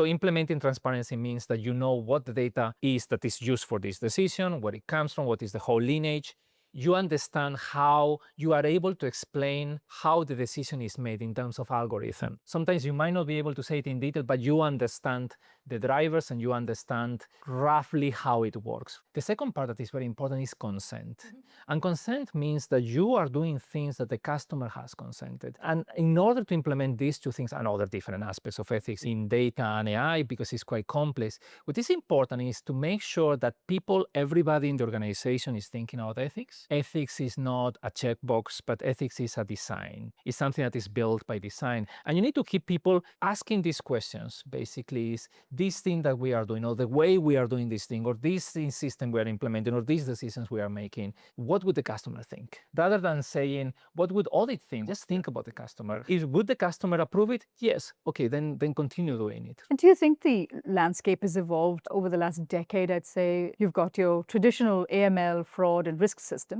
So implementing transparency means that you know what the data is that is used for this decision, where it comes from, what is the whole lineage. You understand how you are able to explain how the decision is made in terms of algorithm. Sometimes you might not be able to say it in detail, but you understand the drivers and you understand roughly how it works. The second part that is very important is consent. And consent means that you are doing things that the customer has consented. And in order to implement these two things and other different aspects of ethics in data and AI, because it's quite complex, what is important is to make sure that people, everybody in the organization is thinking about ethics. Ethics is not a checkbox, but ethics is a design. It's something that is built by design. And you need to keep people asking these questions. Basically, is this thing that we are doing, or the way we are doing this thing, or this system we are implementing, or these decisions we are making, what would the customer think? Rather than saying, what would audit think? Just think about the customer. Would the customer approve it? Yes. Okay, then continue doing it. And do you think the landscape has evolved over the last decade? I'd say you've got your traditional AML, fraud, and risk systems.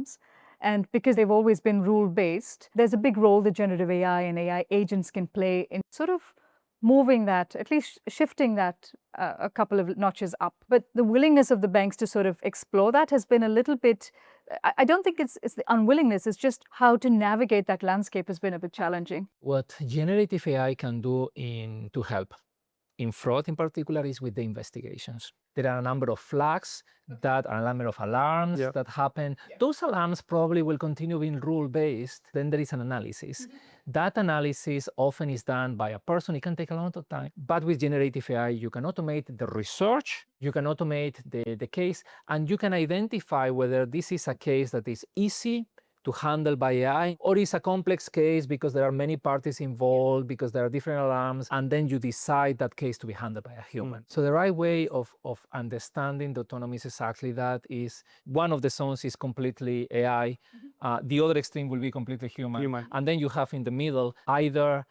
And because they've always been rule-based, there's a big role that generative AI and AI agents can play in sort of moving that, at least shifting that a couple of notches up. But the willingness of the banks to sort of explore that has been a little bit, I don't think it's the unwillingness, it's just how to navigate that landscape has been a bit challenging. What generative AI can do to help in fraud in particular is with the investigations. There are a number of flags that are a number of alarms that happen. Those alarms probably will continue being rule-based. Then there is an analysis. That analysis often is done by a person. It can take a lot of time. But with generative AI, you can automate the research, you can automate the case, and you can identify whether this is a case that is easy to handle by AI, or is a complex case because there are many parties involved, because there are different alarms, and then you decide that case to be handled by a human. So the right way of understanding the autonomy is exactly that. Is one of the zones is completely AI, the other extreme will be completely human. And then you have in the middle either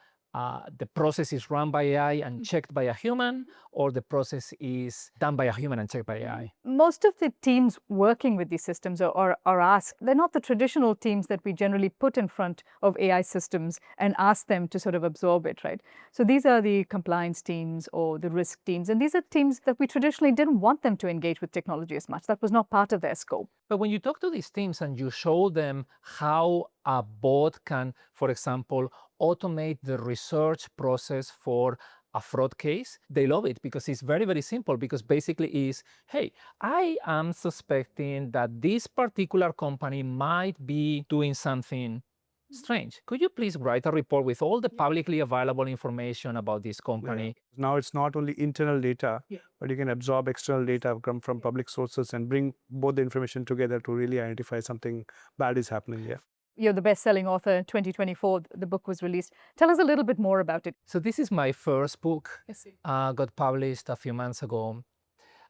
the process is run by AI and checked by a human, or the process is done by a human and checked by AI. Most of the teams working with these systems are asked, they're not the traditional teams that we generally put in front of AI systems and ask them to sort of absorb it, right? So these are the compliance teams or the risk teams, and these are teams that we traditionally didn't want them to engage with technology as much. That was not part of their scope. But when you talk to these teams and you show them how a bot can, for example, automate the research process for a fraud case, they love it because it's very, very simple. Because basically is, hey, I am suspecting that this particular company might be doing something strange. Could you please write a report with all the publicly available information about this company? Now it's not only internal data, but you can absorb external data from public sources and bring both the information together to really identify something bad is happening here. You're the best-selling author in 2024. The book was released. Tell us a little bit more about it. So this is my first book, got published a few months ago.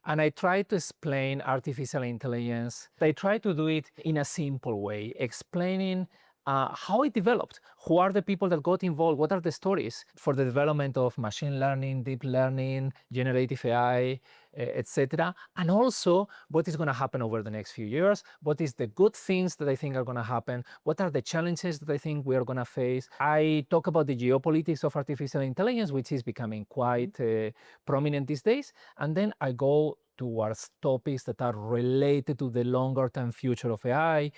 And I try to explain artificial intelligence. I try to do it in a simple way, explaining how it developed, who are the people that got involved, what are the stories for the development of machine learning, deep learning, generative AI, etc. And also what is going to happen over the next few years, what is the good things that I think are going to happen, what are the challenges that I think we are going to face. I talk about the geopolitics of artificial intelligence, which is becoming quite prominent these days. And then I go towards topics that are related to the longer-term future of AI,